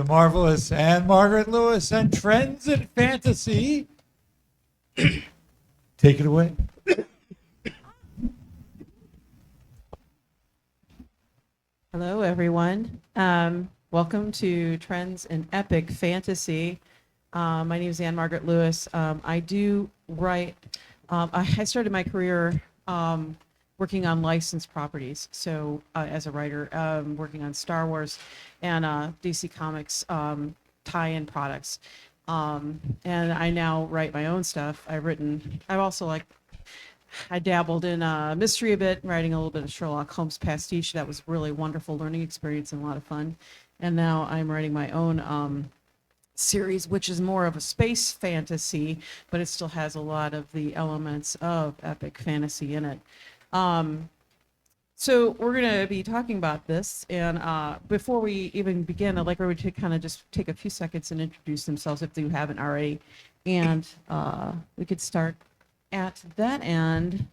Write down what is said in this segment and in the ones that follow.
the marvelous Anne Margaret Lewis and Trends in Fantasy. Take it away. Hello, everyone. Welcome to Trends in Epic Fantasy. My name is Anne Margaret Lewis. I do write. I started my career working on licensed properties. So as a writer, working on Star Wars and DC Comics tie-in products. And I now write my own stuff. I dabbled in mystery a bit, writing a little bit of Sherlock Holmes pastiche. That was really wonderful learning experience and a lot of fun. And now I'm writing my own series, which is more of a space fantasy, but it still has a lot of the elements of epic fantasy in it. So we're going to be talking about this. And before we even begin, I'd like everybody to kind of just take a few seconds and introduce themselves if they haven't already. And we could start at that end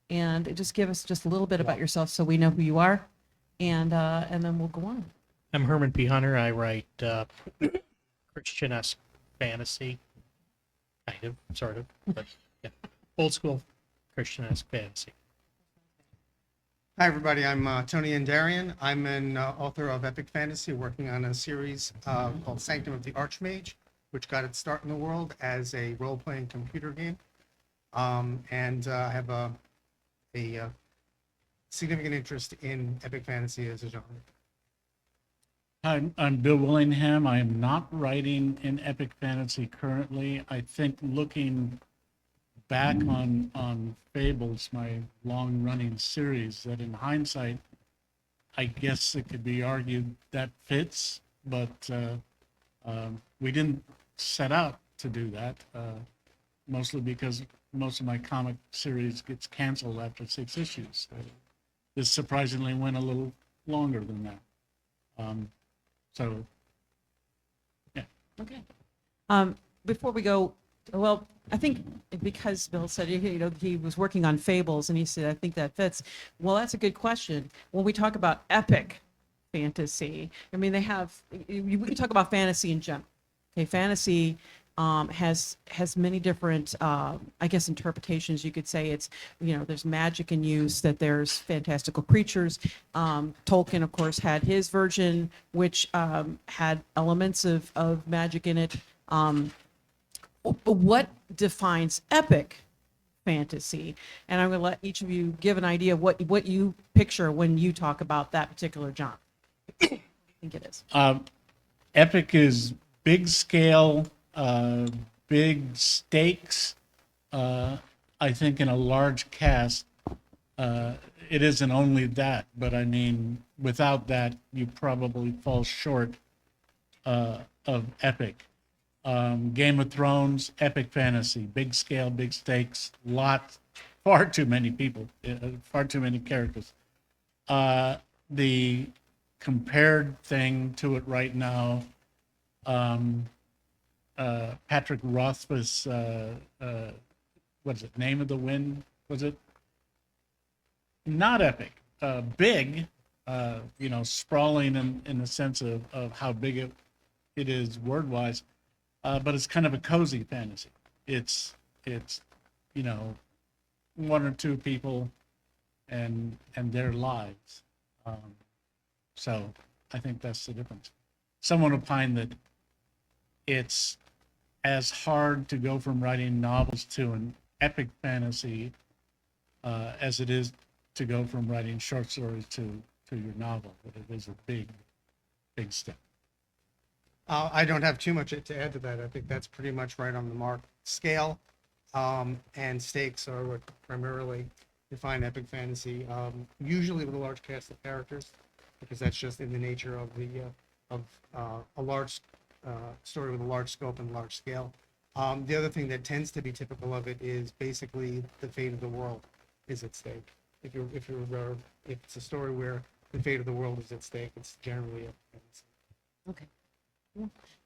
and just give us just a little bit about yourself so we know who you are, and then we'll go on. I'm Herman P. Hunter. I write Christian-esque fantasy, kind of, sort of, but yeah, old school Christian-esque fantasy. Hi, everybody. I'm Tony Andarian. I'm an author of epic fantasy, working on a series called Sanctum of the Archmage, which got its start in the world as a role-playing computer game. And I have a significant interest in epic fantasy as a genre. Hi, I'm Bill Willingham. I am not writing in epic fantasy currently. I think looking back on Fables, my long-running series, that in hindsight, I guess it could be argued that fits, but we didn't set out to do that, mostly because most of my comic series gets canceled after 6 issues. This surprisingly went a little longer than that. So, yeah. Okay. Before we go, well, I think because Bill said, he was working on Fables, and he said, I think that fits. Well, that's a good question. When we talk about epic fantasy, I mean, we can talk about fantasy in general. Okay, fantasy has many different, I guess, interpretations. You could say it's, there's magic in use, that there's fantastical creatures. Tolkien, of course, had his version, which had elements of magic in it. What defines epic fantasy? And I'm going to let each of you give an idea of what you picture when you talk about that particular genre. I think it is. Epic is big scale, big stakes. I think in a large cast, it isn't only that, but I mean, without that, you probably fall short of epic. Game of Thrones, epic fantasy, big scale, big stakes, far too many people, far too many characters. The compared thing to it right now, Patrick Rothfuss, what is it, Name of the Wind, was it? Not epic, big, sprawling in the sense of how big it is word-wise, but it's kind of a cozy fantasy. It's one or two people and their lives. So I think that's the difference. Someone opined that it's as hard to go from writing novels to an epic fantasy as it is to go from writing short stories to your novel. But it is a big step. I don't have too much to add to that. I think that's pretty much right on the mark. Scale and stakes are what primarily define epic fantasy, usually with a large cast of characters, because that's just in the nature of a large story with a large scope and large scale. The other thing that tends to be typical of it is basically the fate of the world is at stake. If it's a story where the fate of the world is at stake, it's generally a fantasy. Okay.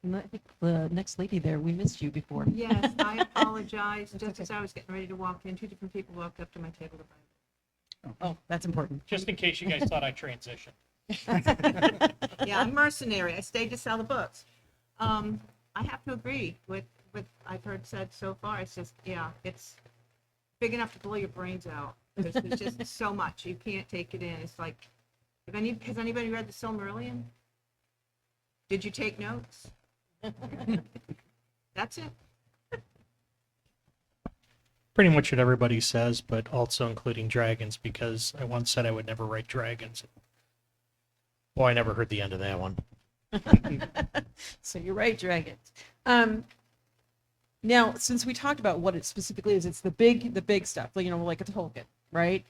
And I think the next lady there, we missed you before. Yes, I apologize. Just as I was getting ready to walk in, 2 different people walked up to my table to buy. Oh, that's important. Just in case you guys thought I transitioned. Yeah, I'm mercenary. I stayed to sell the books. I have to agree with I've heard said so far. It's just, yeah, it's big enough to blow your brains out. There's just so much. You can't take it in. It's like, has anybody read the Silmarillion? Did you take notes? That's it. Pretty much what everybody says, but also including dragons, because I once said I would never write dragons. Well, I never heard the end of that one. So you're right, dragons. Now, since we talked about what it specifically is, it's the big stuff, you know, like a Tolkien, right?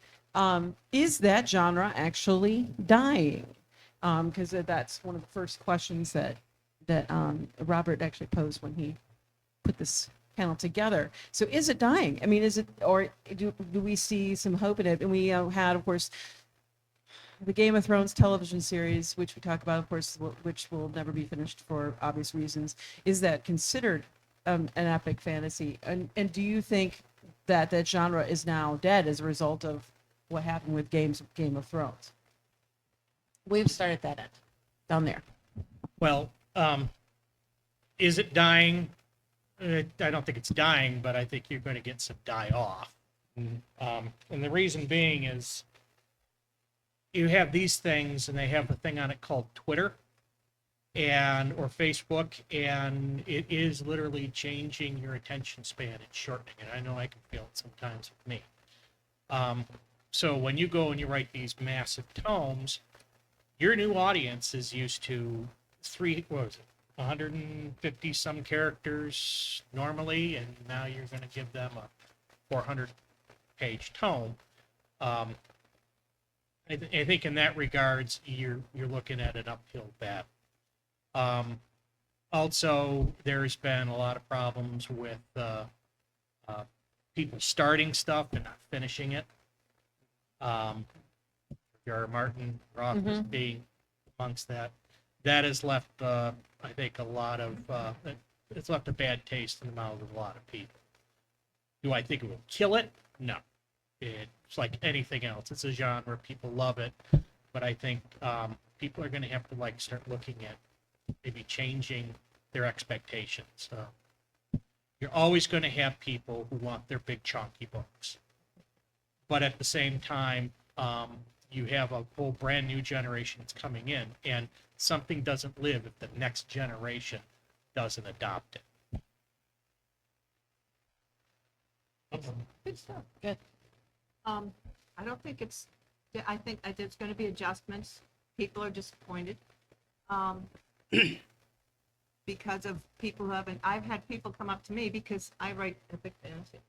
Is that genre actually dying? Because that's one of the first questions that Robert actually posed when he put this panel together. So is it dying? I mean, is it, or do we see some hope in it? And we had, of course, the Game of Thrones television series, which we talk about, of course, which will never be finished for obvious reasons. Is that considered an epic fantasy? And do you think that that genre is now dead as a result of what happened with Game of Thrones? We've started that end down there. Well, is it dying? I don't think it's dying, but I think you're going to get some die off. And the reason being is you have these things, and they have a thing on it called Twitter or Facebook, and it is literally changing your attention span and shortening it. I know I can feel it sometimes with me. So when you go and you write these massive tomes, your new audience is used to 150 some characters normally, and now you're going to give them a 400-page tome. I think in that regards, you're looking at an uphill battle. Also, there's been a lot of problems with people starting stuff and not finishing it. Martin Roth was being amongst that. That has left, I think, it's left a bad taste in the mouth of a lot of people. Do I think it will kill it? No. It's like anything else. It's a genre. People love it. But I think people are going to have to start looking at maybe changing their expectations. You're always going to have people who want their big chunky books. But at the same time, you have a whole brand new generation that's coming in, and something doesn't live if the next generation doesn't adopt it. Good stuff. Good. I don't think it's, I think there's going to be adjustments. People are disappointed because of people who haven't. I've had people come up to me because I write epic fantasy,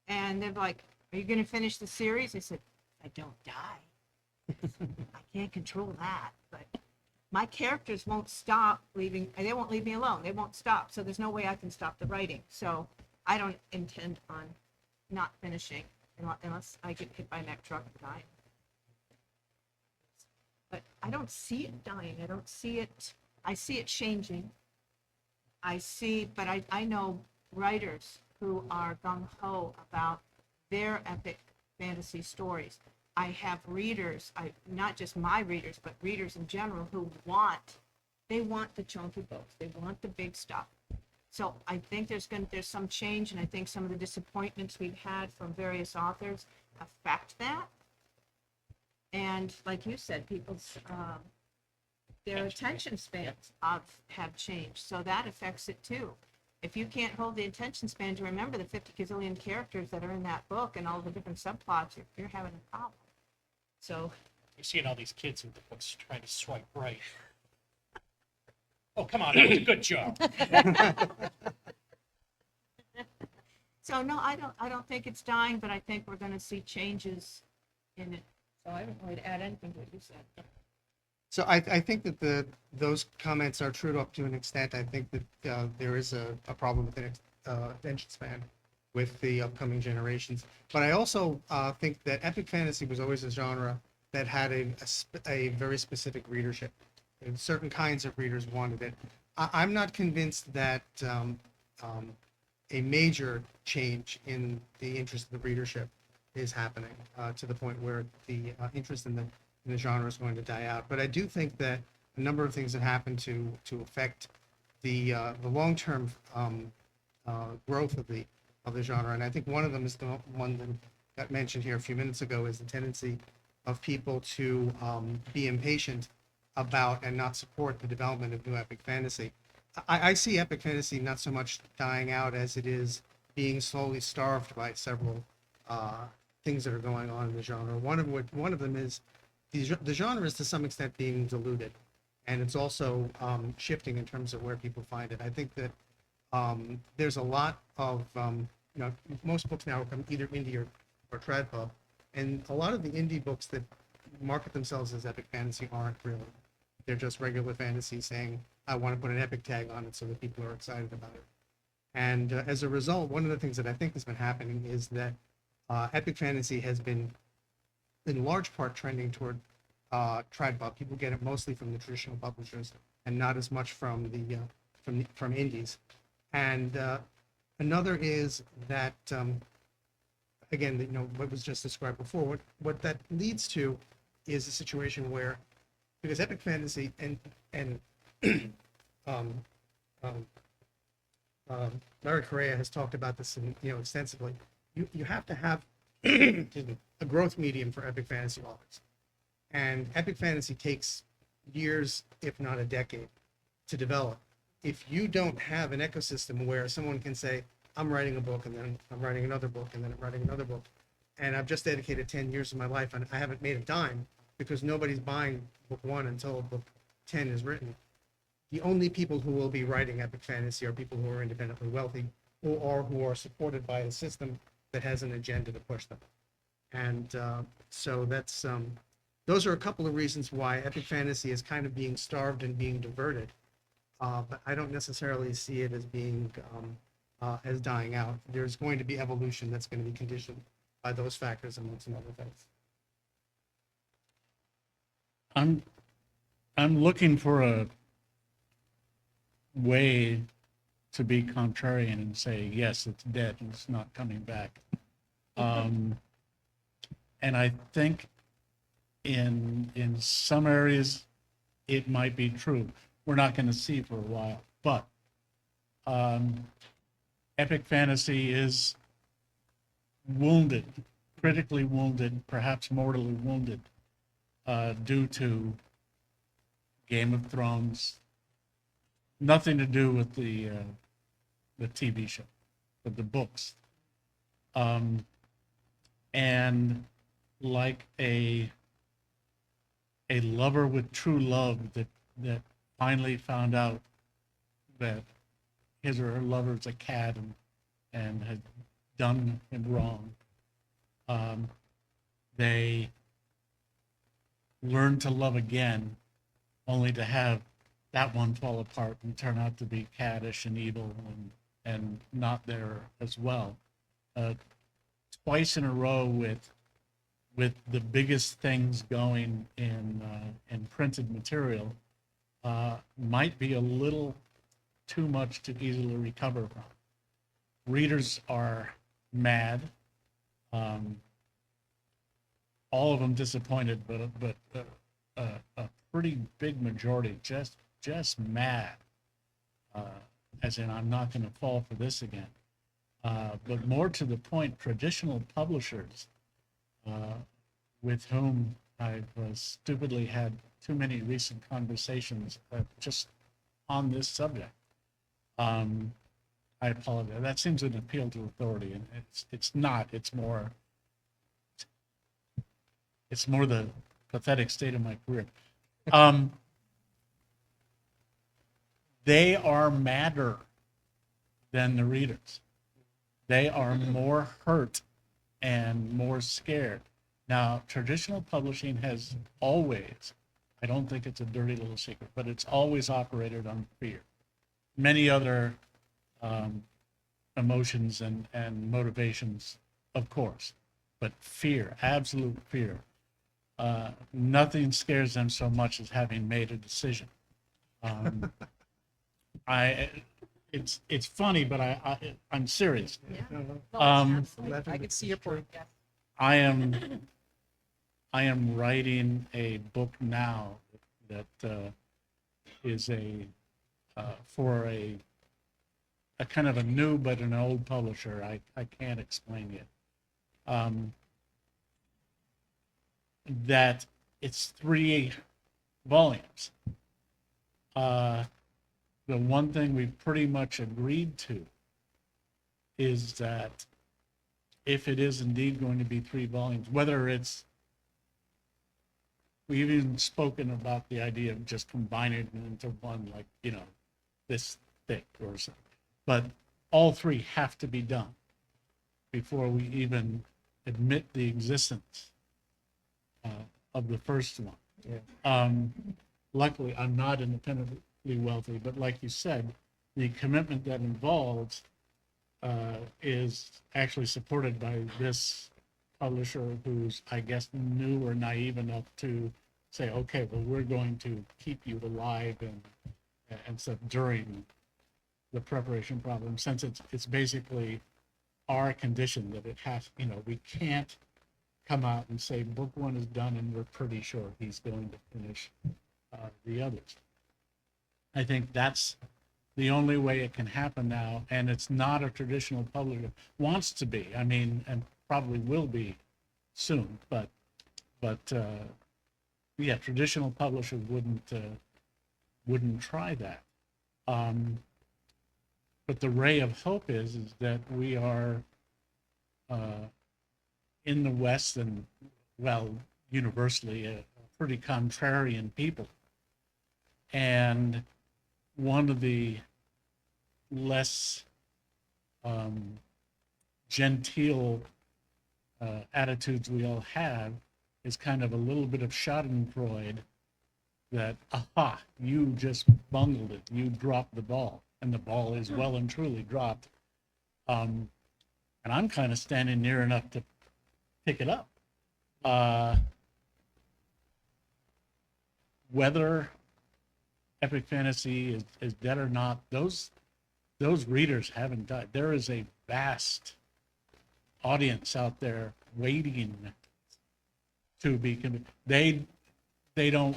and they're like, "Are you going to finish the series?" I said, "I don't die. I can't control that, but my characters won't stop leaving. They won't leave me alone. They won't stop. So there's no way I can stop the writing. So I don't intend on not finishing unless I get hit by a Mack truck and die. But I don't see it dying. I don't see it. I see it changing. But I know writers who are gung-ho about their epic fantasy stories. I have readers, not just my readers, but readers in general who want the chunky books. They want the big stuff. So I think there's some change, and I think some of the disappointments we've had from various authors affect that. And like you said, people's their attention spans have changed, so that affects it too. If you can't hold the attention span to remember the 50 gazillion characters that are in that book and all the different subplots, you're having a problem. So You're seeing all these kids in the books trying to swipe right. Oh, come on, that was a good job. So no, I don't think it's dying, but I think we're going to see changes in it. So I don't want to add anything to what you said. So I think that those comments are true up to an extent. I think that there is a problem with the attention span with the upcoming generations. But I also think that epic fantasy was always a genre that had a very specific readership. And certain kinds of readers wanted it. I'm not convinced that a major change in the interest of the readership is happening to the point where the interest in the and the genre is going to die out. But I do think that a number of things that happen to affect the long-term growth of the genre, and I think one of them is the one that got mentioned here a few minutes ago, is the tendency of people to be impatient about and not support the development of new epic fantasy. I see epic fantasy not so much dying out as it is being slowly starved by several things that are going on in the genre. One of them is the genre is to some extent being diluted, and it's also shifting in terms of where people find it. I think that there's a lot of most books now come either indie or trad pub, and a lot of the indie books that market themselves as epic fantasy aren't really. They're just regular fantasy saying, I want to put an epic tag on it so that people are excited about it. And as a result, one of the things that I think has been happening is that epic fantasy has been, in large part, trending toward trad pub. People get it mostly from the traditional publishers and not as much from from indies. And another is that, again, what was just described before, what that leads to is a situation where, because epic fantasy and Larry Correa has talked about this extensively. You have to have excuse me, a growth medium for epic fantasy authors, and epic fantasy takes years, if not a decade, to develop. If you don't have an ecosystem where someone can say, I'm writing a book, and then I'm writing another book, and then I'm writing another book, and I've just dedicated 10 years of my life and I haven't made a dime because nobody's buying book 1 until book 10 is written. The only people who will be writing epic fantasy are people who are independently wealthy or who are supported by a system that has an agenda to push them. And so that's those are a couple of reasons why epic fantasy is kind of being starved and being diverted. But I don't necessarily see it as being as dying out. There's going to be evolution that's going to be conditioned by those factors amongst some other things. I'm looking for a way to be contrarian and say, yes, it's dead and it's not coming back. And I think in some areas it might be true. We're not going to see for a while, but epic fantasy is wounded, critically wounded, perhaps mortally wounded, due to Game of Thrones. Nothing to do with the TV show, but the books. And like a lover with true love that finally found out that his or her lover's a cad and had done him wrong. They learn to love again, only to have that one fall apart and turn out to be caddish and evil and not there as well. Twice in a row with the biggest things going in printed material might be a little too much to easily recover from. Readers are mad. All of them disappointed, but a pretty big majority just mad. As in, I'm not going to fall for this again. But more to the point, traditional publishers with whom I've stupidly had too many recent conversations just on this subject. I apologize. That seems an appeal to authority, and it's not. It's more the pathetic state of my career. They are madder than the readers. They are more hurt and more scared. Now, traditional publishing has always, I don't think it's a dirty little secret, but it's always operated on fear. Many other emotions and motivations, of course, but fear, absolute fear. Nothing scares them so much as having made a decision. It's funny, but I'm serious. Yeah. Um, Absolutely. I could see your point. Yes. I am I am writing a book now that is for a kind of a new but an old publisher. I can't explain yet. That it's 3 volumes. The one thing we've pretty much agreed to is that if it is indeed going to be 3 volumes, whether it's, we've even spoken about the idea of just combining it into one, like, this thick or something. But all 3 have to be done before we even admit the existence of the first one. Yeah. Luckily, I'm not independently wealthy, but like you said, the commitment that involves is actually supported by this publisher who's, I guess, new or naive enough to say, okay, well, we're going to keep you alive and stuff during the preparation problem, since it's basically our condition that it has, we can't come out and say book 1 is done and we're pretty sure he's going to finish the others. I think that's the only way it can happen now, and it's not a traditional publisher. Wants to be, and probably will be soon, but yeah, traditional publishers wouldn't try that. But the ray of hope is that we are in the West, and well, universally, a pretty contrarian people. And one of the less genteel attitudes we all have is kind of a little bit of schadenfreude that, aha, you just bungled it, you dropped the ball, and the ball is well and truly dropped. And I'm kind of standing near enough to pick it up. Whether epic fantasy is dead or not, those readers haven't died. There is a vast audience out there waiting to be convinced. They don't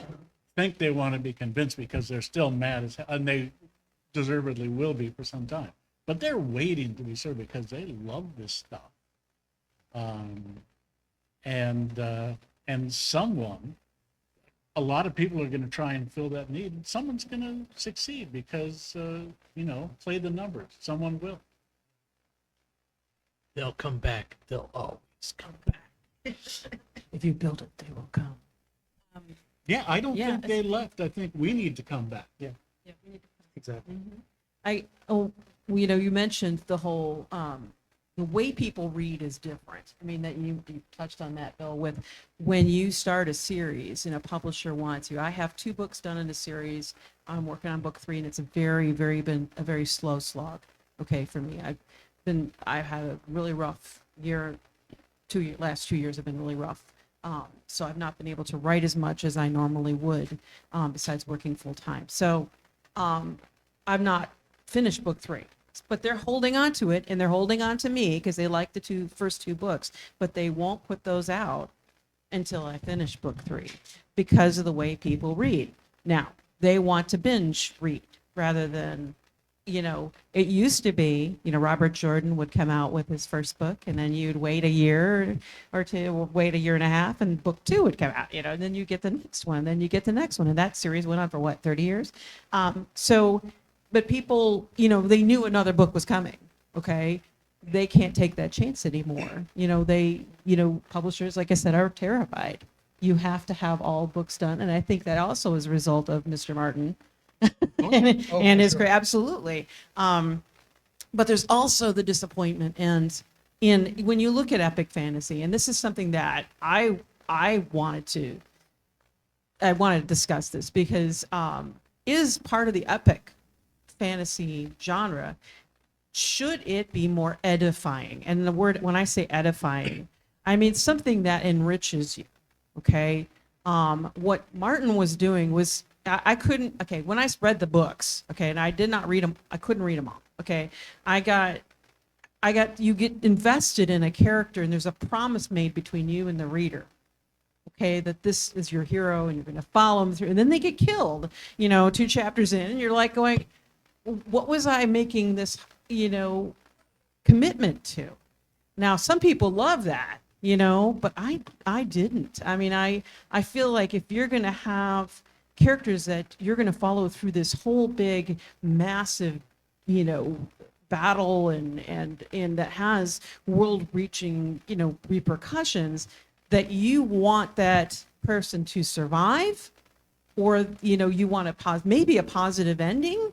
think they want to be convinced because they're still mad as hell, and they deservedly will be for some time. But they're waiting to be served because they love this stuff. And someone, a lot of people are going to try and fill that need. Someone's going to succeed because, play the numbers. Someone will. They'll come back. They'll always come back. If you build it, they will come. Yeah, I don't Yeah, think they left. I think we need to come back. Yeah, Yeah, we need to exactly. you mentioned the whole the way people read is different. That you touched on that, Bill, with when you start a series and a publisher wants you. I have 2 books done in a series. I'm working on book 3, and it's been a very slow slog. Okay, for me, I've had a really rough year. Last 2 years have been really rough. So I've not been able to write as much as I normally would, besides working full time. So I've not finished book 3, but they're holding on to it, and they're holding on to me because they like the first two books, but they won't put those out until I finish book 3 because of the way people read. Now, they want to binge read rather than, it used to be, Robert Jordan would come out with his first book, and then you'd wait a year or two, or wait a year and a half, and book 2 would come out, and then you get the next one, then you get the next one. And that series went on for 30 years? But people, they knew another book was coming. Okay. They can't take that chance anymore. Publishers, like I said, are terrified. You have to have all books done. And I think that also is a result of Mr. Martin and his career. Absolutely. But there's also the disappointment. And when you look at epic fantasy, and this is something that I wanted to discuss this because is part of the epic fantasy genre, should it be more edifying? And the word, when I say edifying, I mean something that enriches you. Okay. What Martin was doing was, I couldn't, okay, when I read the books, okay, and I did not read them, I couldn't read them all. Okay. You get invested in a character, and there's a promise made between you and the reader. okay, that this is your hero and you're going to follow him through, and then they get killed, 2 chapters in, and you're like going, what was I making this, commitment to? Now, some people love that, but I didn't. I mean, I feel like if you're going to have characters that you're going to follow through this whole big, massive, battle and that has world-reaching, repercussions, that you want that person to survive, or you want maybe a positive ending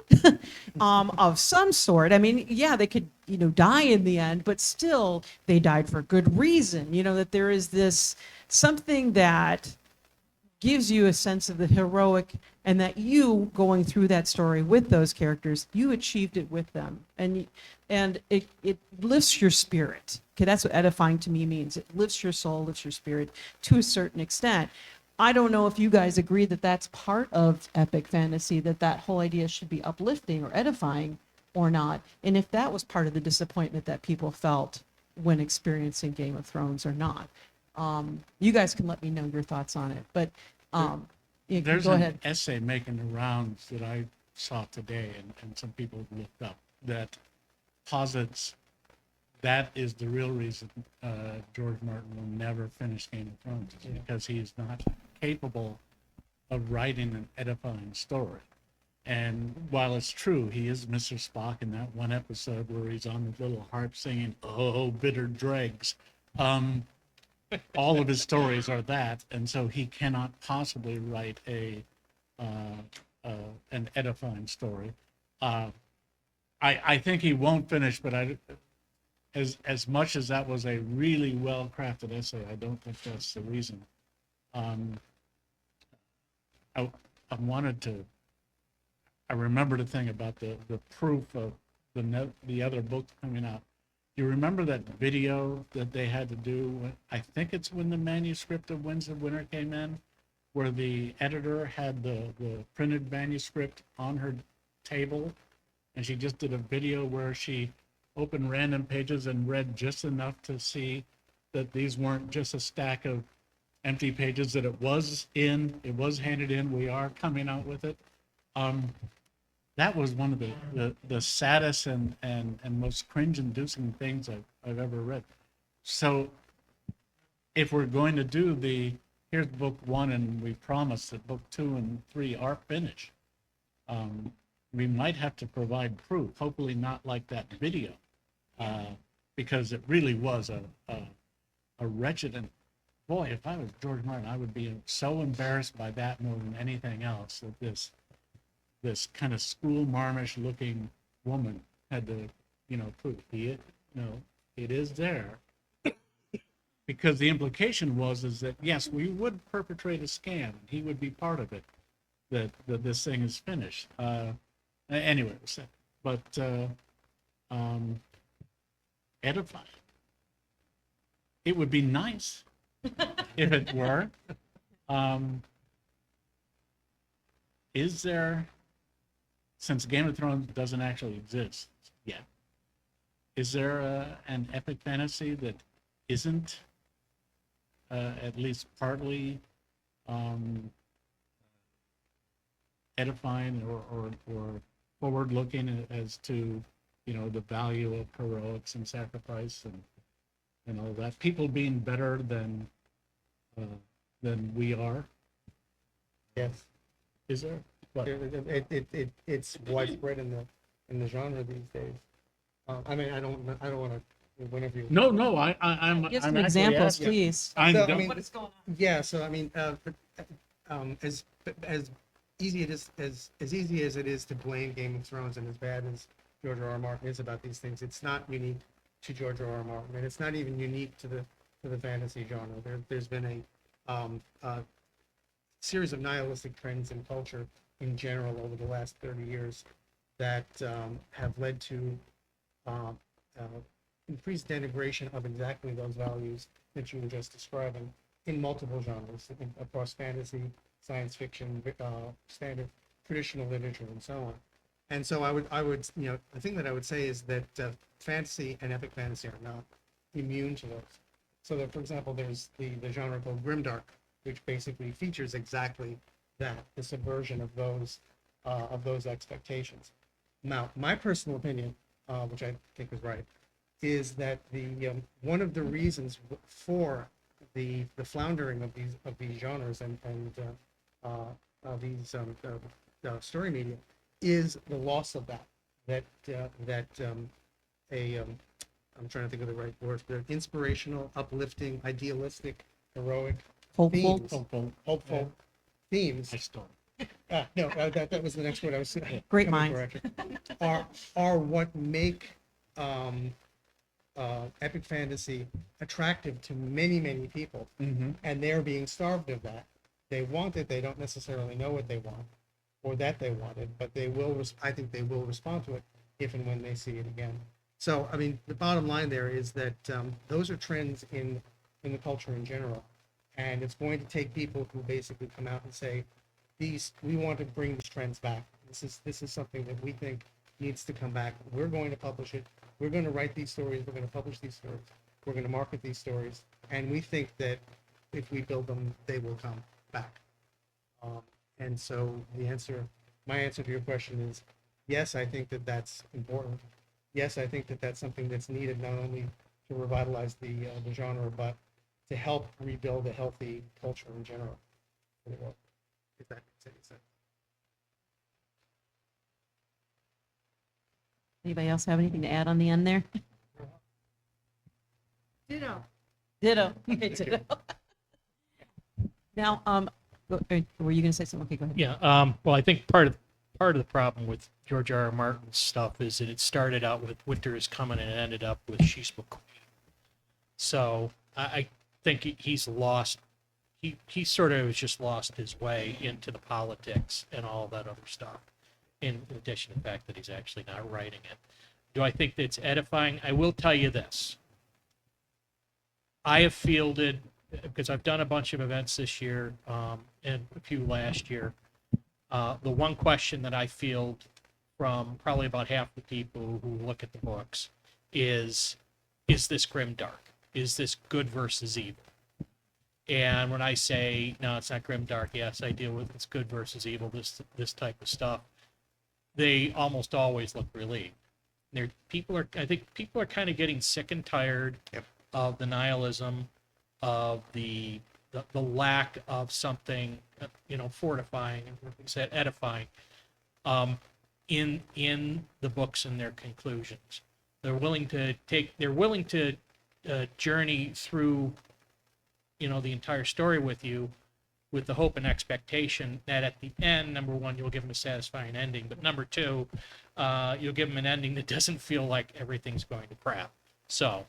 of some sort. I mean, yeah, they could die in the end, but still they died for good reason. That there is this something that gives you a sense of the heroic, and that you going through that story with those characters, you achieved it with them, and it lifts your spirit. Okay, that's what edifying to me means. It lifts your soul, lifts your spirit to a certain extent. I don't know if you guys agree that that's part of epic fantasy, that whole idea should be uplifting or edifying or not. And if that was part of the disappointment that people felt when experiencing Game of Thrones or not. You guys can let me know your thoughts on it. But There's go an ahead. essay making the rounds that I saw today, and some people looked up, that posits that is the real reason George Martin will never finish Game of Thrones, is because he's not capable of writing an edifying story. And while it's true, he is Mr. Spock in that one episode where he's on the little harp singing, "Oh, bitter dregs." All of his stories are that, and so he cannot possibly write an edifying story. I think he won't finish, but as much as that was a really well crafted essay, I don't think that's the reason. I remember the thing about the proof of the other books coming out. You remember that video that they had to do? I think it's when the manuscript of Winds of Winter came in, where the editor had the printed manuscript on her table, and she just did a video where she opened random pages and read just enough to see that these weren't just a stack of empty pages, that it was handed in, we are coming out with it. That was one of the saddest and most cringe-inducing things I've ever read. So if we're going to do here's book 1, and we promised that book 2 and 3 are finished, we might have to provide proof, hopefully not like that video, because it really was a wretched, and boy, if I was George Martin, I would be so embarrassed by that more than anything else, that this kind of school marmish looking woman had to, prove it is there. Because the implication is that, yes, we would perpetrate a scam. He would be part of it, that this thing is finished. Anyway, but edifying. It would be nice if it were. Is there, since Game of Thrones doesn't actually exist yet, is there an epic fantasy that isn't at least partly edifying or forward-looking as to, the value of heroics and sacrifice and all that? People being better than we are? Yes. Is there? What? It's widespread in the genre these days. I mean, I don't want to. Whenever you. No, I'm. Give I'm some actually examples, asking. please. I So, I don't- mean, What is going on? Yeah, so I mean, as easy as easy as it is to blame Game of Thrones, and as bad as George R. R. Martin is about these things, it's not unique to George R. R. Martin, and it's not even unique to the fantasy genre. There's been a series of nihilistic trends in culture in general over the last 30 years that have led to increased denigration of exactly those values that you were just describing in multiple genres, across fantasy, science fiction, standard traditional literature, and so on. And so I would, the thing that I would say is that fantasy and epic fantasy are not immune to those. So that, for example, there's the genre called grimdark, which basically features exactly that, the subversion of those expectations. Now, my personal opinion, which I think is right, is that the one of the reasons for the floundering of these genres and these story media is the loss of I'm trying to think of the right word, the inspirational, uplifting, idealistic, heroic Hopeful. themes, hopeful themes. I stole. No, that was the next word I was Great coming minds. for, actually. Are what make epic fantasy attractive to many, many people, and they're being starved of that. They want it. They don't necessarily know what they want or that they want it, but they will. I think they will respond to it if and when they see it again. So, I mean, the bottom line there is that those are trends in the culture in general, and it's going to take people who basically come out and say, we want to bring these trends back. This is something that we think needs to come back. We're going to publish it. We're going to write these stories. We're going to publish these stories. We're going to market these stories, and we think that if we build them, they will come back. And so my answer to your question is yes. I think that that's important. Yes, I think that that's something that's needed not only to revitalize the genre, but to help rebuild a healthy culture in general. If that makes any sense. Anybody else have anything to add on the end there? Ditto. Ditto. Okay, ditto. Now, were you going to say something? Okay, go ahead. Yeah. Well, I think part of the problem with George R. R. Martin's stuff is that it started out with Winter is Coming and it ended up with She's McQueen. So I think he's lost. He sort of has just lost his way into the politics and all that other stuff. In addition to the fact that he's actually not writing it. Do I think that it's edifying? I will tell you this. I have fielded, because I've done a bunch of events this year and a few last year, the one question that I field from probably about half the people who look at the books is this grim dark? Is this good versus evil? And when I say, no, it's not grim dark, yes, I deal with it's good versus evil, this type of stuff, they almost always look relieved. I think people are kind of getting sick and tired of the nihilism, of the lack of something, fortifying, edifying, in the books and their conclusions. They're willing to journey through, the entire story with you, with the hope and expectation that at the end, number one, you'll give them a satisfying ending, but number two, you'll give them an ending that doesn't feel like everything's going to crap. So,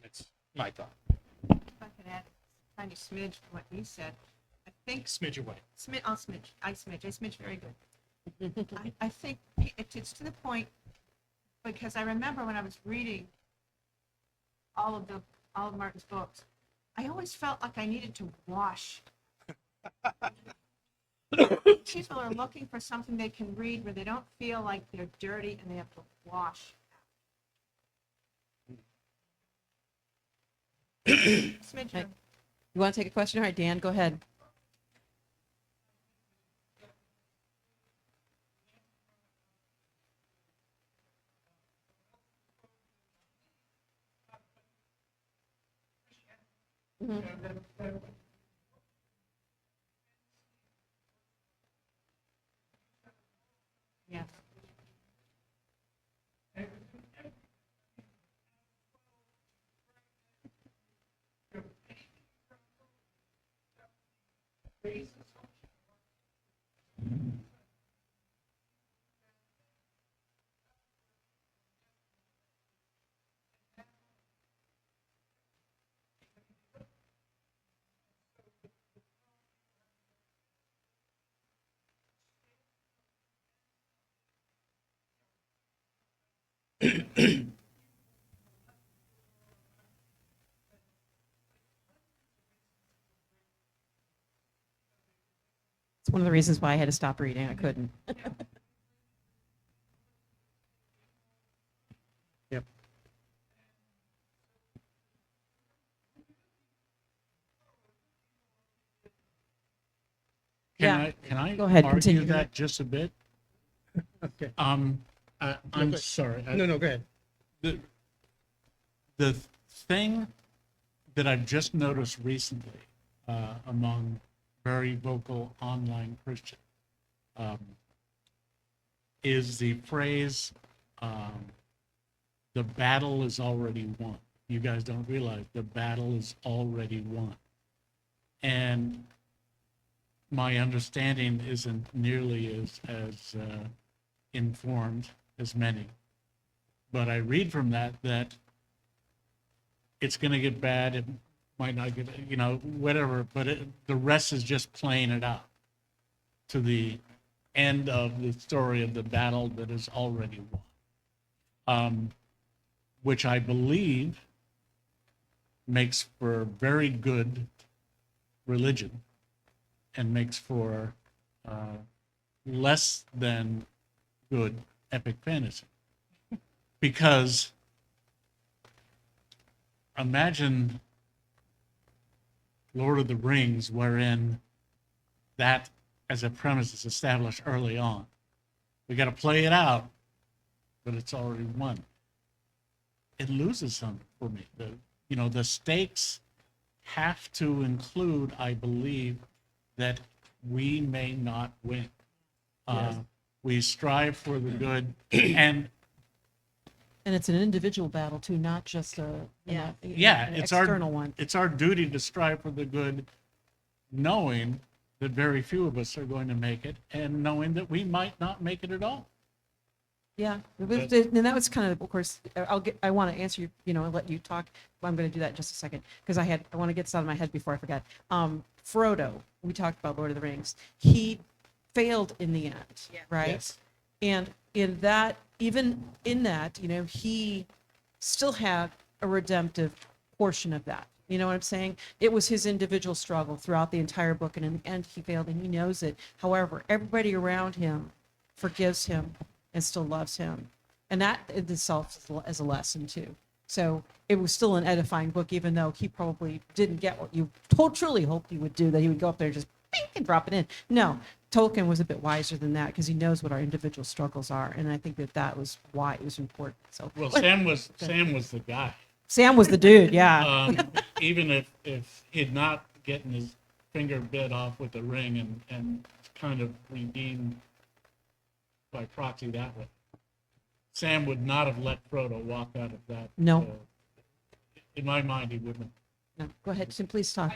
that's my thought. If I could add a tiny smidge to what you said, I think Smidge away. I smidge very good. I think it's to the point, because I remember when I was reading all of Martin's books, I always felt like I needed to wash. People are looking for something they can read where they don't feel like they're dirty and they have to wash. Smidge. Okay. You want to take a question? All right, Dan, go ahead. Yeah. It's one of the reasons why I had to stop reading. I couldn't. Yep. can I Go ahead, argue continue. that just a bit? Okay. I'm good. sorry. No, go ahead. The thing that I've just noticed recently among very vocal online Christians is the phrase, the battle is already won. You guys don't realize the battle is already won. And my understanding isn't nearly as informed as many. But I read from that it's going to get bad. It might not get, whatever. But the rest is just playing it out to the end of the story of the battle that is already won, which I believe makes for very good religion and makes for less than good epic fantasy. Because imagine Lord of the Rings, wherein that as a premise is established early on. We got to play it out, but it's already won. It loses something for me. The stakes have to include, I believe, that we may not win. We strive for the good, and it's an individual battle too, not just an it's external one. It's our duty to strive for the good, knowing that very few of us are going to make it, and knowing that we might not make it at all. Yeah, and that was kind of course, I want to answer you, and let you talk. But I'm going to do that in just a second because I want to get this out of my head before I forget. Frodo, we talked about Lord of the Rings. He failed in the end, right? Yes. And even in that, he still had a redemptive portion of that. You know what I'm saying? It was his individual struggle throughout the entire book, and in the end, he failed, and he knows it. However, everybody around him forgives him and still loves him, and that in itself is a lesson too. So it was still an edifying book, even though he probably didn't get what you truly hoped he would do, that he would go up there and just bink and drop it in. No, Tolkien was a bit wiser than that because he knows what our individual struggles are, and I think that was why it was important. So Well, Sam was the guy. Sam was the dude, yeah. Even if he'd not gotten his finger bit off with the ring and kind of redeemed by proxy that way, Sam would not have let Frodo walk out of that. No. In my mind, he wouldn't have. No, go ahead, Sam, please talk.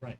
Right.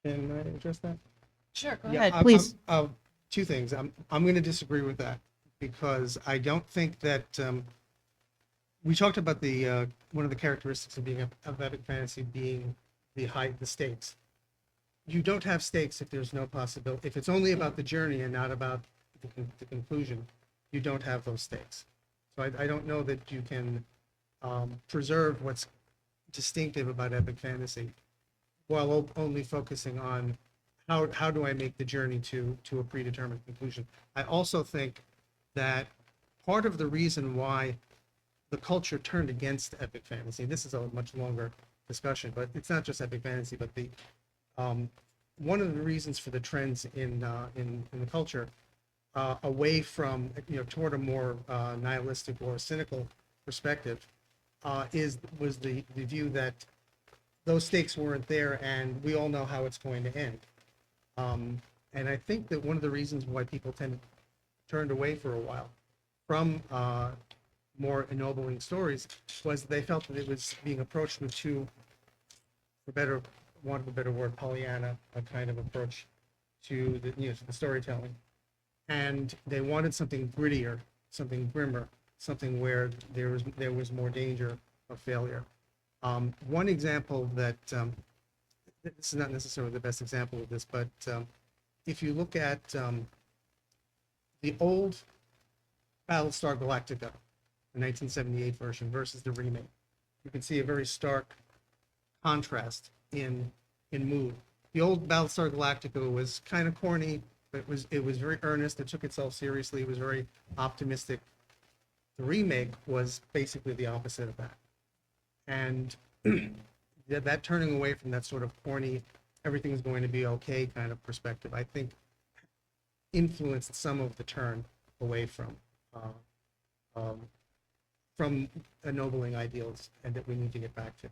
Can I address that? Sure, go Yeah, ahead, please. Two things. I'm going to disagree with that because I don't think that we talked about the one of the characteristics of being of epic fantasy being the stakes. You don't have stakes if there's no possibility. If it's only about the journey and not about the conclusion, you don't have those stakes. So I don't know that you can preserve what's distinctive about epic fantasy while only focusing on how do I make the journey to a predetermined conclusion. I also think that part of the reason why the culture turned against epic fantasy, this is a much longer discussion, but it's not just epic fantasy, but the one of the reasons for the trends in the culture away from, toward a more nihilistic or cynical perspective was the view that those stakes weren't there and we all know how it's going to end. And I think that one of the reasons why people turned away for a while from more ennobling stories was they felt that it was being approached with too, for want of a better word, Pollyanna, a kind of approach to to the storytelling. And they wanted something grittier, something grimmer, something where there was more danger of failure. One example that this is not necessarily the best example of this, but if you look at the old Battlestar Galactica, the 1978 version versus the remake, you can see a very stark contrast in mood. The old Battlestar Galactica was kind of corny, but it was very earnest. It took itself seriously. It was very optimistic. The remake was basically the opposite of that, and that turning away from that sort of corny, everything's going to be okay kind of perspective, I think, influenced some of the turn away from ennobling ideals, and that we need to get back to.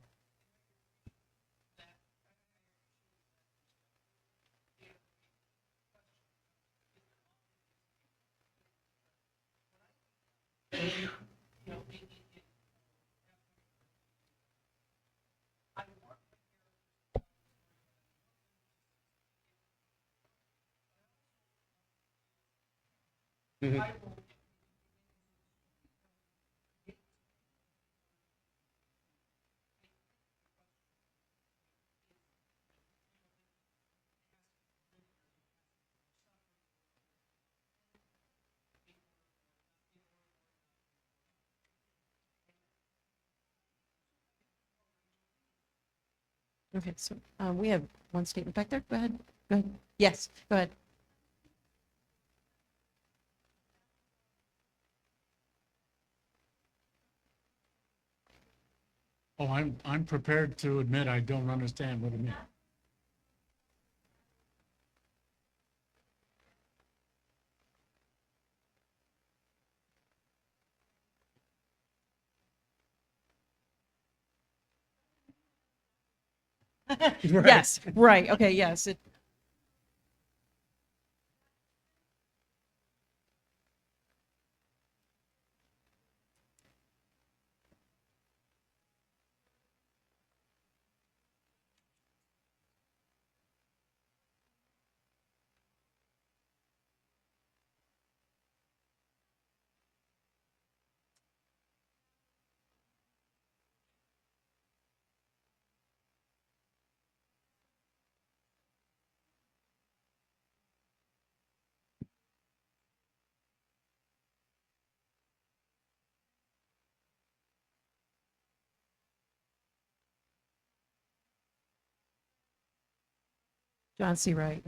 Mhm. Okay, so we have one statement back there. Go ahead. Go ahead. Yes, go ahead. Oh, I'm prepared to admit I don't understand what it means. Right. Yes, right. Okay, yes. John C. Wright.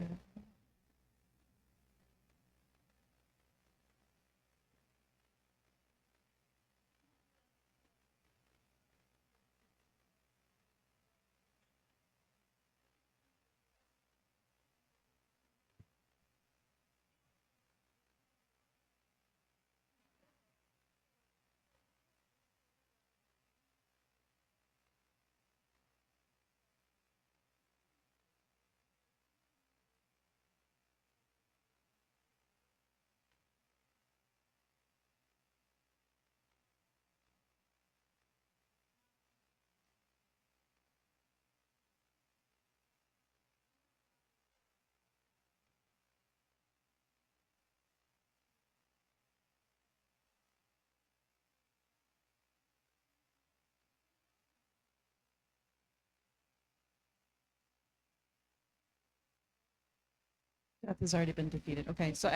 Death has already been defeated. Okay, so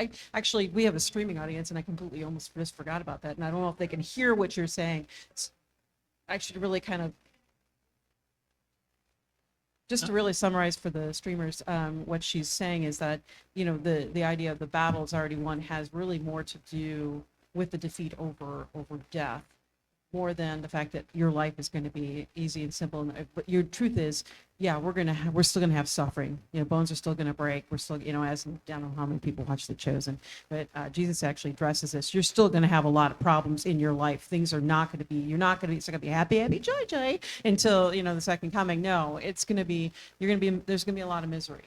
we have a streaming audience, and I completely almost just forgot about that, and I don't know if they can hear what you're saying. I should really kind of Just to really summarize for the streamers, what she's saying is that, the idea of the battle is already won has really more to do with the defeat over death, more than the fact that your life is going to be easy and simple. But your truth is, yeah, we're still gonna have suffering. Bones are still gonna break. We're still, as I don't know how many people watch The Chosen, but Jesus actually addresses this. You're still gonna have a lot of problems in your life. Things are not gonna be. You're not gonna be. It's not gonna be happy, happy, joy, joy until the second coming. No, it's gonna be. You're gonna be. There's gonna be a lot of misery,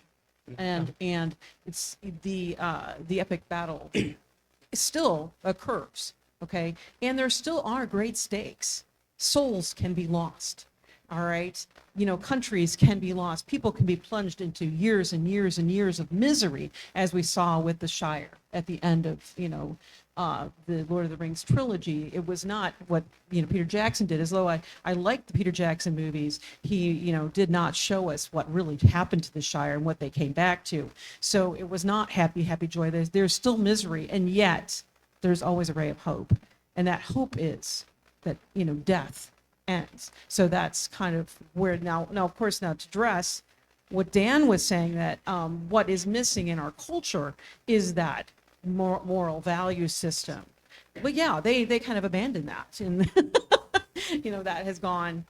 and it's the epic battle still occurs. Okay, and there still are great stakes. Souls can be lost. All right. Countries can be lost. People can be plunged into years and years and years of misery, as we saw with the Shire at the end of, the Lord of the Rings trilogy. It was not what, Peter Jackson did, as though I liked the Peter Jackson movies. He, did not show us what really happened to the Shire and what they came back to. So it was not happy, happy joy. There's still misery. And yet there's always a ray of hope. And that hope is that, death ends. So that's kind of where now of course, now to address what Dan was saying, that what is missing in our culture is that moral value system. But yeah, they kind of abandoned that, and that has gone.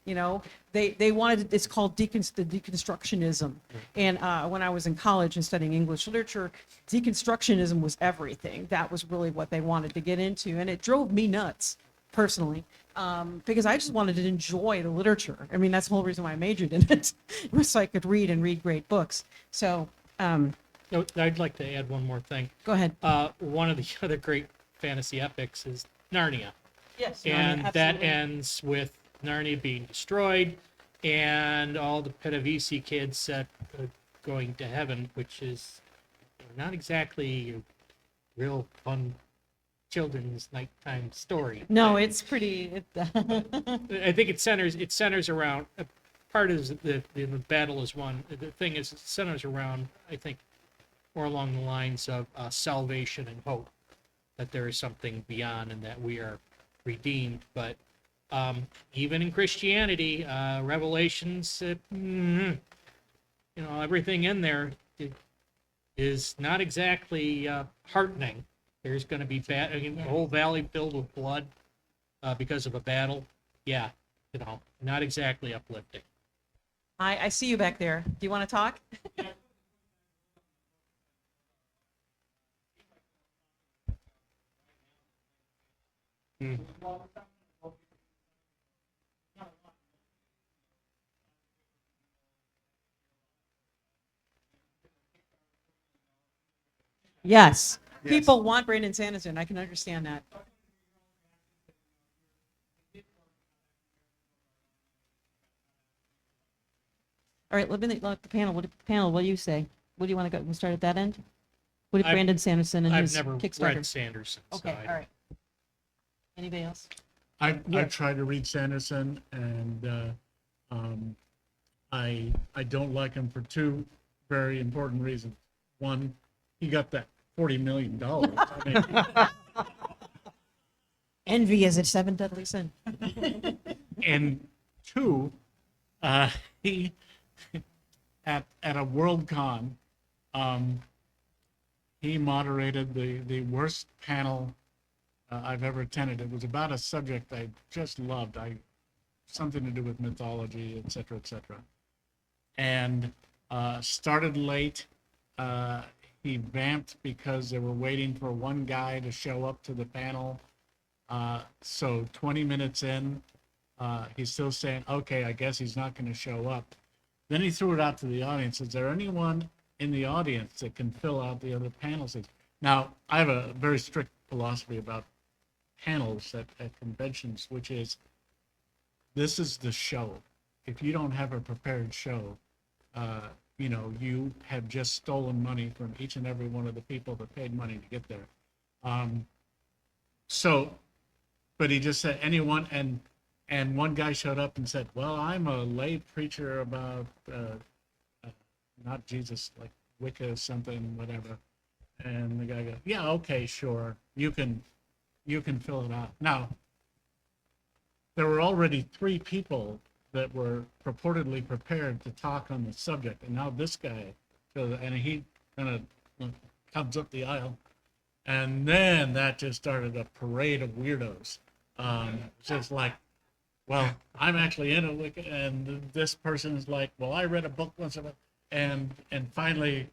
They wanted, it's called the deconstructionism. And when I was in college and studying English literature, deconstructionism was everything. That was really what they wanted to get into, and it drove me nuts personally, because I just wanted to enjoy the literature. I mean, that's the whole reason why I majored in it, was so I could read great books. So, I'd like to add one more thing. go ahead. One of the other great fantasy epics is Narnia. Yes, And that ends with Narnia being destroyed and all the Petavisi kids going to heaven, which is not exactly a real fun children's nighttime story. No, it's pretty. I think it centers around part of the battle is one. The thing is, it centers around, I think, more along the lines of salvation and hope, that there is something beyond and that we are redeemed. But even in Christianity, Revelations, everything in there is not exactly heartening. There's going to be the whole valley filled with blood because of a battle. Yeah, not exactly uplifting. I see you back there. Do you want to talk? Yes. People want Brandon Sanderson. I can understand that. All right, let the panel. What do you say? What do you want to go? We'll start at that end. What did Brandon Sanderson and I've his never Kickstarter? read Sanderson. Okay, So all right. Anybody else? I've tried to read Sanderson, and I don't like him for two very important reasons. One, he got that $40 million. I mean, Envy is a seven deadly sin. and two, he at a WorldCon, he moderated the worst panel I've ever attended. It was about a subject I just loved. Something to do with mythology, et cetera, and started late. He vamped because they were waiting for one guy to show up to the panel. So 20 minutes in, he's still saying, okay, I guess he's not going to show up. Then he threw it out to the audience. Is there anyone in the audience that can fill out the other panel seats? Now, I have a very strict philosophy about panels at conventions, which is, this is the show. If you don't have a prepared show, you have just stolen money from each and every one of the people that paid money to get there. But he just said anyone, and one guy showed up and said, well, I'm a lay preacher about, not Jesus, like Wicca or something, whatever. And the guy goes, yeah, okay, sure. You can fill it out. Now, there were already 3 people that were purportedly prepared to talk on the subject, and now this guy, and he kind of comes up the aisle, and then that just started a parade of weirdos. Just like, well, I'm actually in it, and this person is like, well, I read a book once about, and finally,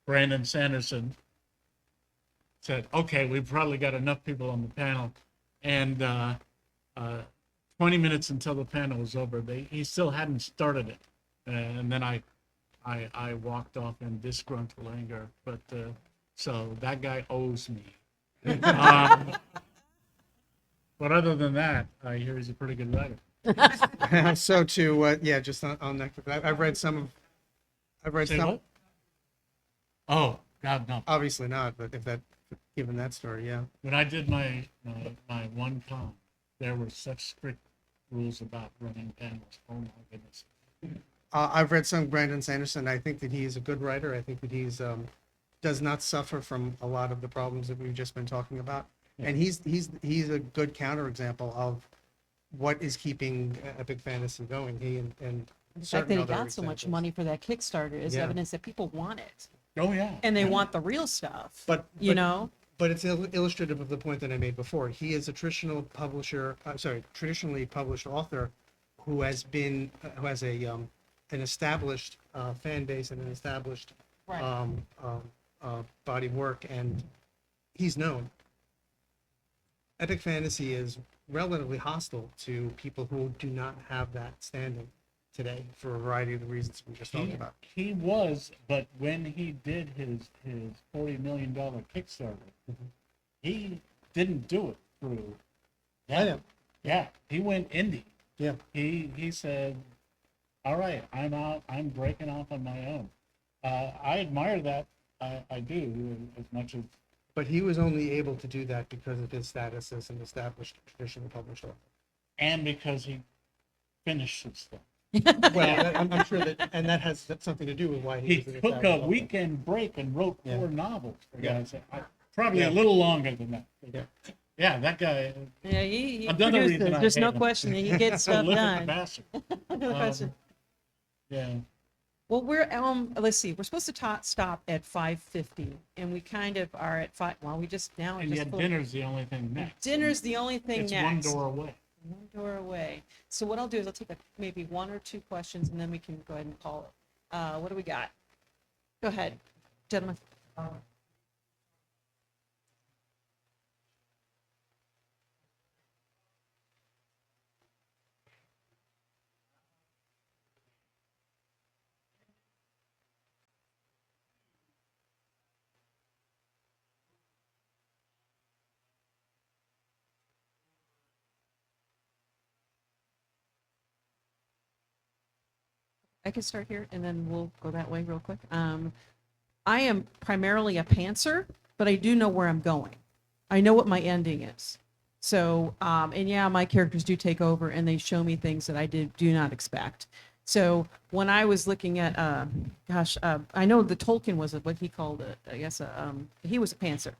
Brandon Sanderson said, okay, we've probably got enough people on the panel, and 20 minutes until the panel was over, he still hadn't started it, and then I walked off in disgruntled anger, but so that guy owes me. But other than that, I hear he's a pretty good writer. So to yeah, just on that, I've read some. Say what? Oh, God, no. Obviously not, but if that, given that story, yeah. When I did my one con, there were such strict rules about running panels. Oh my goodness. I've read some Brandon Sanderson. I think that he is a good writer. I think that he's does not suffer from a lot of the problems that we've just been talking about. And he's a good counterexample of what is keeping epic fantasy going. He and The fact certain that he other got so much examples. money for that Kickstarter is Yeah. evidence that people want it, Oh yeah. and they want the real stuff. But you know, But it's illustrative of the point that I made before. He is a traditional publisher, traditionally published author who has been, who has an established fan base and an established Right. body of work, and he's known. Epic fantasy is relatively hostile to people who do not have that standing today for a variety of the reasons we just talked about. He was, but when he did his $40 million Kickstarter, he didn't do it through. I know. Yeah, he went indie. Yeah. He said, "All right, I'm out. I'm breaking off on my own." I admire that. I do, as much as. But he was only able to do that because of his status as an established traditionally published author. And because he finished his stuff. Well, I'm sure that, and that's something to do with why He he was an took established a author. weekend break and wrote Yeah. 4 novels. For Yeah. God's sake. Probably Yeah. a little longer than that. Yeah. Yeah, that guy. Yeah, he Another produces. reason I There's no hate him. question that he gets stuff Prolific done. bastard. No question. Yeah. Well, we're let's see. We're supposed to stop at 5:50, and we kind of are at 5. Well, we just now. And just yet dinner's the only thing next. Dinner's the only thing It's next. one door away. One door away. So what I'll do is I'll take maybe 1 or 2 questions, and then we can go ahead and call it. What do we got? Go ahead, gentlemen. I can start here, and then we'll go that way real quick. I am primarily a pantser, but I do know where I'm going. I know what my ending is. So, and yeah, my characters do take over, and they show me things that I do not expect. So when I was looking at, I know the Tolkien was what he called it. I guess he was a pantser.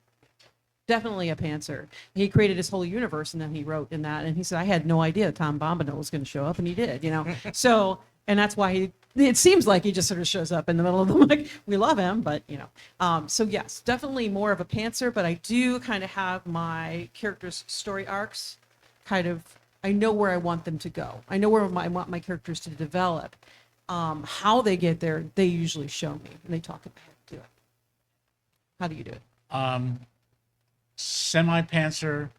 Definitely a pantser. He created his whole universe, and then he wrote in that. And he said, I had no idea Tom Bombadil was going to show up, and he did. You know, so. And that's why it seems like he just sort of shows up in the middle of the, like, we love him, but, you know. So yes, definitely more of a pantser, but I do kind of have my characters' story arcs kind of, I know where I want them to go. I know where I want my characters to develop. How they get there, they usually show me, and they talk about how to do it. How do you do it? Semi-pantser,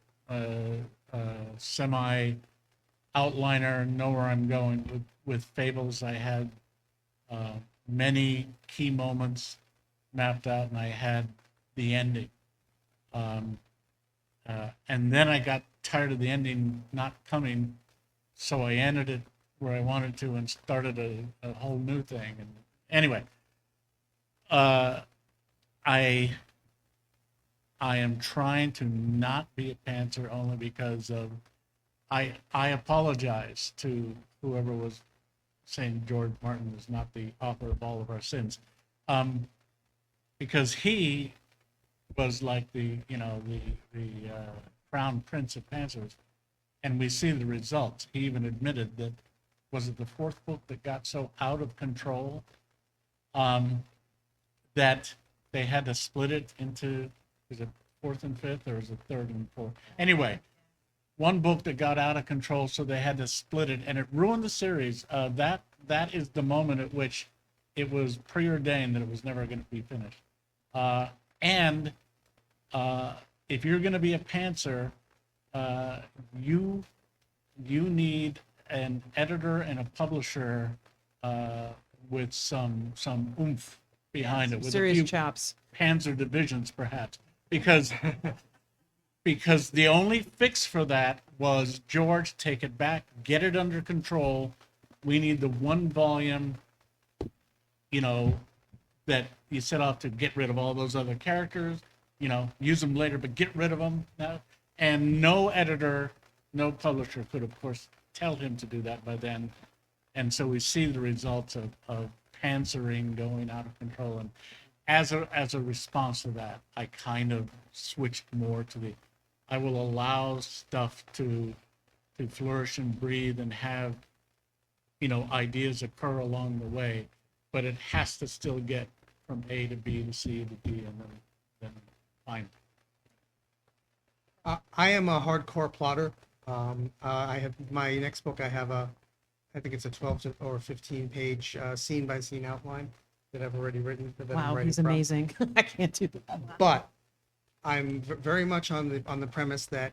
semi-outliner, know where I'm going. With Fables, I had many key moments mapped out, and I had the ending. And then I got tired of the ending not coming, so I ended it where I wanted to and started a whole new thing. And anyway, I am trying to not be a pantser only because of I apologize to whoever was saying George Martin is not the author of all of our sins, because he was like the crown prince of pantsers, and we see the results. He even admitted that was it the fourth book that got so out of control that they had to split it into, is it fourth and fifth, or is it third and fourth? Anyway, one book that got out of control, so they had to split it, and it ruined the series. That is the moment at which it was preordained that it was never going to be finished. And if you're going to be a pantser, you need an editor and a publisher with some oomph behind it, with a Serious few chops. panzer divisions, perhaps, because the only fix for that was, George, take it back, get it under control. We need the one volume, that you set off to get rid of all those other characters, use them later, but get rid of them now. And no editor, no publisher could, of course, tell him to do that by then. And so we see the results of pantsering going out of control. And as a response to that, I kind of switched more to I will allow stuff to flourish and breathe and have, ideas occur along the way, but it has to still get from A to B to C to D, and then fine. I am a hardcore plotter. I have my next book. I think it's a 12 or 15 page scene by scene outline that I've already written. That I'm Wow, writing he's from. amazing. I can't do that. But I'm very much on the premise that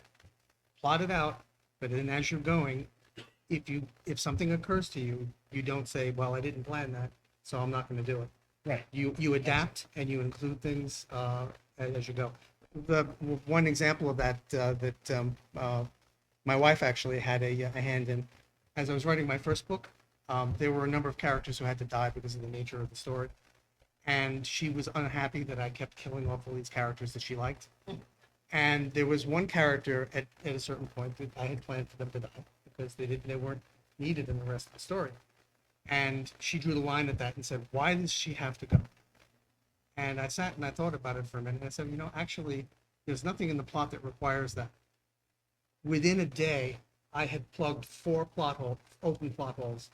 plot it out, but then as you're going, if something occurs to you, you don't say, well, I didn't plan that, so I'm not going to do it. Right. You adapt and you include things as you go. The one example of that my wife actually had a hand in. As I was writing my first book, there were a number of characters who had to die because of the nature of the story, and she was unhappy that I kept killing off all these characters that she liked. And there was one character at a certain point that I had planned for them to die because they weren't needed in the rest of the story. And she drew the line at that and said, why does she have to go? And I sat and I thought about it for a minute. And I said, actually, there's nothing in the plot that requires that. Within a day, I had plugged 4 open plot holes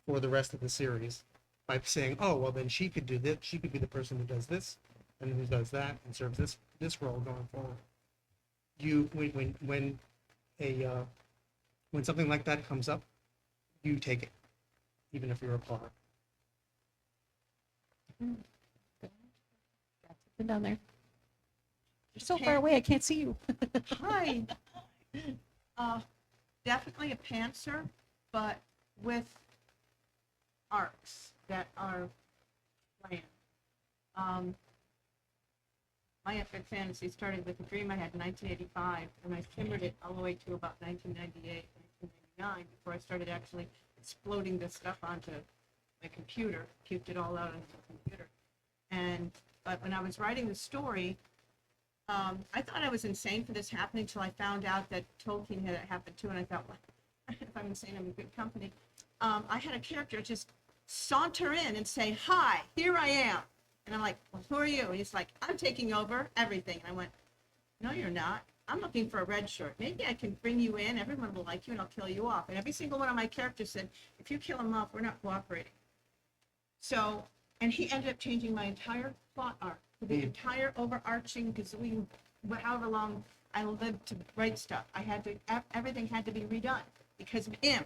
for the rest of the series by saying, oh, well, then she could do this. She could be the person who does this and who does that and serves this role going forward. When something like that comes up, you take it, even if you're a plotter. Sit down there. You're so far away, I can't see you. Hi. Definitely a pantser, but with arcs that are planned. My epic fantasy started with a dream I had in 1985, and I simmered it all the way to about 1998, 1999, before I started actually exploding this stuff onto my computer, puked it all out onto the computer. But when I was writing the story, I thought I was insane for this happening until I found out that Tolkien had it happen too, and I thought, well, if I'm insane, I'm in good company. I had a character just saunter in and say, hi, here I am. And I'm like, well, who are you? And he's like, I'm taking over everything. And I went, no, you're not. I'm looking for a red shirt. Maybe I can bring you in. Everyone will like you, and I'll kill you off. And every single one of my characters said, if you kill him off, we're not cooperating. So, and he ended up changing my entire plot arc, the entire overarching gazillion, however long I lived to write stuff. Everything had to be redone because of him.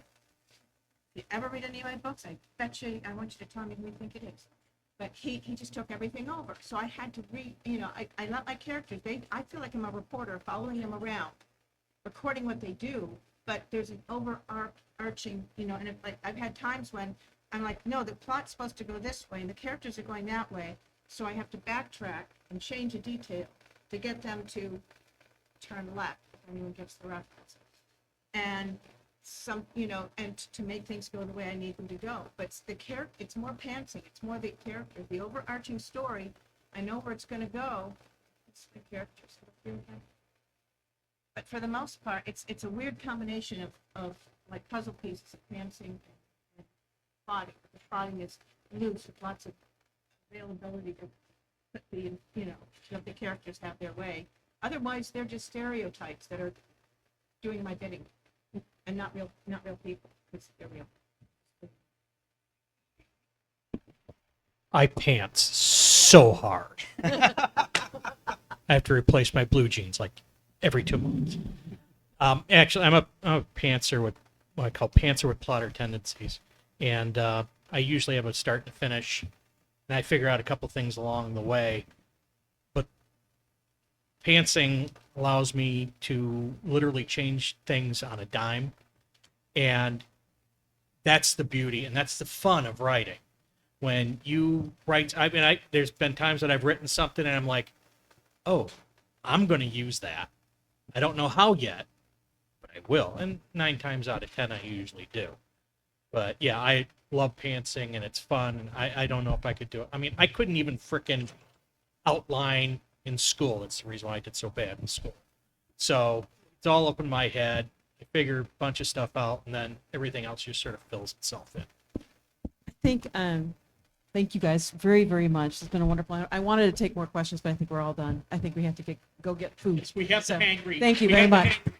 If you ever read any of my books, I bet you, I want you to tell me who you think it is. But he just took everything over. So I had to I let my characters, I feel like I'm a reporter following them around, recording what they do, but there's an overarching, and I've had times when I'm like, no, the plot's supposed to go this way, and the characters are going that way, so I have to backtrack and change a detail to get them to turn left, if anyone gets the reference. And and to make things go the way I need them to go. But it's more pantsing. It's more the character, the overarching story. I know where it's going to go. It's the characters. But for the most part, it's a weird combination of like puzzle pieces of pantsing and plotting. The plotting is loose with lots of availability to put let the characters have their way. Otherwise, they're just stereotypes that are doing my bidding. And not real people, because they're real. I pants so hard. I have to replace my blue jeans like every 2 months. Actually, I'm a pantser with what I call pantser with plotter tendencies, and I usually have a start to finish, and I figure out a couple things along the way. But pantsing allows me to literally change things on a dime, and that's the beauty and that's the fun of writing. When you write, there's been times that I've written something and I'm like, oh, I'm going to use that. I don't know how yet, but I will. And 9 times out of 10, I usually do. But yeah, I love pantsing and it's fun. And I don't know if I could do it. I mean, I couldn't even frickin' outline in school. That's the reason why I did so bad in school. So it's all up in my head. I figure a bunch of stuff out and then everything else just sort of fills itself in. I think, thank you guys very, very much. It's been a wonderful, I wanted to take more questions, but I think we're all done. I think we have to go get food. We have So, the hangry. Thank you we very have the much. hangry.